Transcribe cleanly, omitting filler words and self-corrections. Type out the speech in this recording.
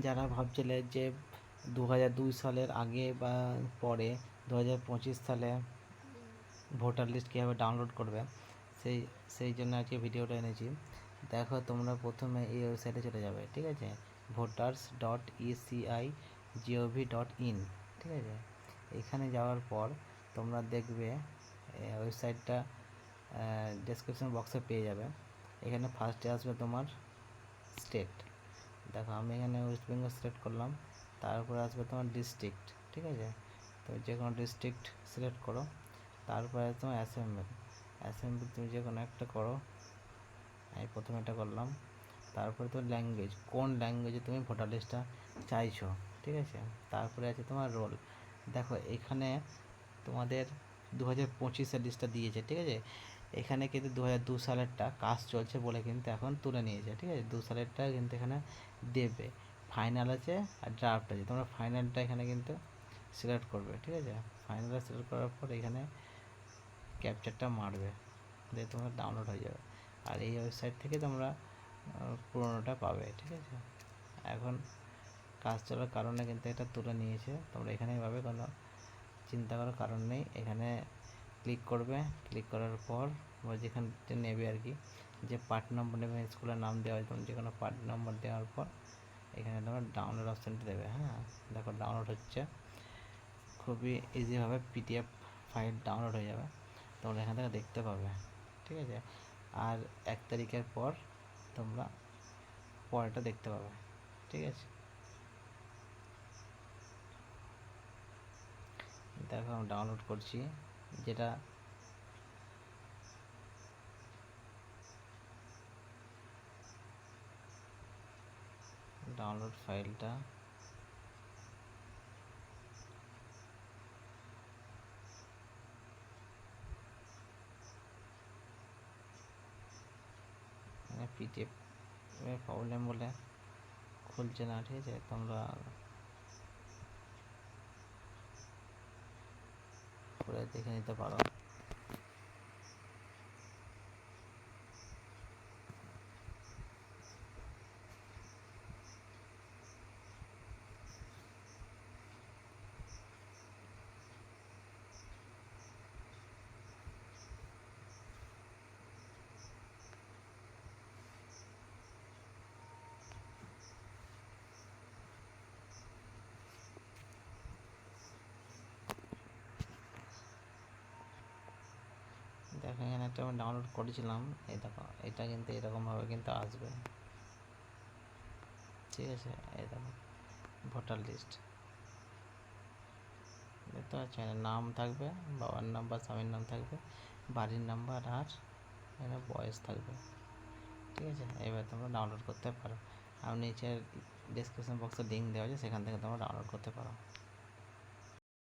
যারা ভাবছিলে যে 2002 সালের আগে বা পরে 2025 সালে ভোটার লিস্ট কীভাবে ডাউনলোড করবে, সেই সেই জন্য আজকে ভিডিওটা এনেছি। দেখো, তোমরা প্রথমে এই ওয়েবসাইটে চলে যাবে, ঠিক আছে, voters.eci.gov.in, ঠিক আছে। এখানে যাওয়ার পর তোমরা দেখবে ওয়েবসাইটটা ডেসক্রিপশন বক্সে পেয়ে যাবে। এখানে ফার্স্টে আসবে তোমার স্টেট। দেখো, আমি এখানে ওয়েস্ট বেঙ্গল সিলেক্ট করলাম। তারপরে আসবে তোমার ডিস্ট্রিক্ট, ঠিক আছে। তো যে কোনো ডিস্ট্রিক্ট সিলেক্ট করো। তারপরে তোমার অ্যাসেম্বলি তুমি যে কোনো একটা করো। আমি প্রথমে এটা করলাম। তারপরে তোমার ল্যাঙ্গুয়েজ, কোন ল্যাঙ্গুয়েজে তুমি ভোটার লিস্টটা চাইছো, ঠিক আছে। তারপরে আছে তোমার রোল। দেখো, এখানে তোমাদের 2025-এর লিস্টটা দিয়েছে, ঠিক আছে। এখানে কিন্তু 2002 সালেরটা কাজ চলছে বলে কিন্তু এখন তুলে নিয়েছে, ঠিক আছে। 2 সালেরটা কিন্তু এখানে দেবে। ফাইনাল আছে আর ড্রাফট আছে। তোমরা ফাইনালটা এখানে কিন্তু সিলেক্ট করবে, ঠিক আছে। ফাইনালটা সিলেক্ট করার পর এখানে ক্যাপচারটা মারবে, দিয়ে তোমার ডাউনলোড হয়ে যাবে। আর এই ওয়েবসাইট থেকে তোমরা পুরোনোটা পাবে, ঠিক আছে। এখন কাজ চলার কারণে কিন্তু এটা তুলে নিয়েছে। তোমরা এখানেই পাবে, কোনো চিন্তা করার কারণ নেই। এখানে ক্লিক করবে, ক্লিক করার পর তোমরা যেখান নেবে আর কি, যে পার্ট নম্বর নেবে, স্কুলের নাম দেওয়া হয়, তোমরা যে কোনো পার্ট নম্বর দেওয়ার পর এখানে তোমরা ডাউনলোড অপশানটা দেবে। হ্যাঁ, দেখো ডাউনলোড হচ্ছে। খুবই ইজিভাবে পিডিএফ ফাইল ডাউনলোড হয়ে যাবে, তোমরা এখান থেকে দেখতে পাবে, ঠিক আছে। আর 1 তারিখের পর তোমরা পরেরটা দেখতে পাবে, ঠিক আছে। দেখো, আমি ডাউনলোড করছি যেটা ডাউনলোড ফাইলটা। পিডিএফ প্রবলেম বলে খুলছে না, ঠিক আছে। তোমরা পরে দেখে নিতে পারো। দেখো, এখানে একটা আমি ডাউনলোড করেছিলাম, এই দেখো, এটা কিন্তু এরকমভাবে কিন্তু আসবে, ঠিক আছে। এই দেখো, ভোটার লিস্ট দেখতে পাচ্ছেন, নাম থাকবে, বাবার নাম বা স্বামীর নাম থাকবে, বাড়ির নাম্বার, আর এখানে বয়স থাকবে, ঠিক আছে। এবার তোমরা ডাউনলোড করতে পারো। আর নিচের ডিসক্রিপশন বক্সে লিঙ্ক দেওয়া আছে, সেখান থেকে তোমরা ডাউনলোড করতে পারো।